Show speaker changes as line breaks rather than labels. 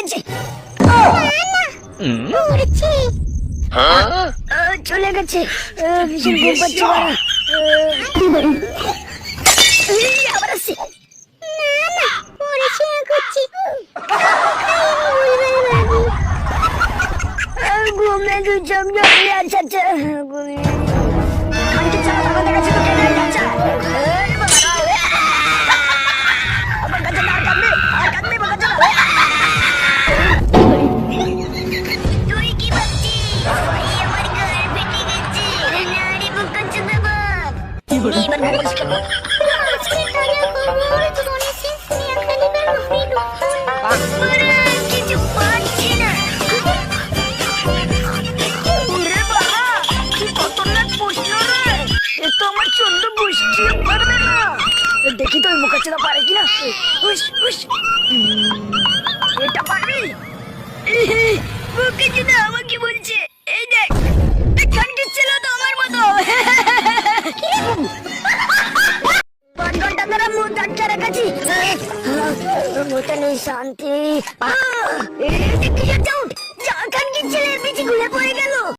গেছে। চলে গেছে। ভীষণ ঘুম পাচ্ছে বাড়া। আবার আসছে। ঘুমে দু চোখ জলে। আচ্ছা আচ্ছা খানকে চালা বাবা দেখাচ্ছে তো কেন যাচ্ছে। আমার কাছে না কাঁদবে আর কাঁদবে বাবা চালা। তুই কি ভাবছিস আমার গায়ে ফেটে গেছে? নাড়ি বুক করছে বাবা। এবার ঘুমোস কেন? কিছু পাচ্ছি না। ওরে বাবা কি খতরনাক প্রশ্ন রে। এ তো আমার 14 গোষ্ঠীও পারবে না। দেখি তো মুখাচ্ছটা পারে কিনা। হুস হুস এটা পারবি? মুখাচ্ছটা আমাকে বলছে এই দেখ খানকে ছিল তো আমার মতো। 5 ঘন্টা ধরে মুখ আটকে রেখেছি। মুখে নেই শান্তি। যা খানকে ছেলের পিছে ঘুরে পড়ে গেল।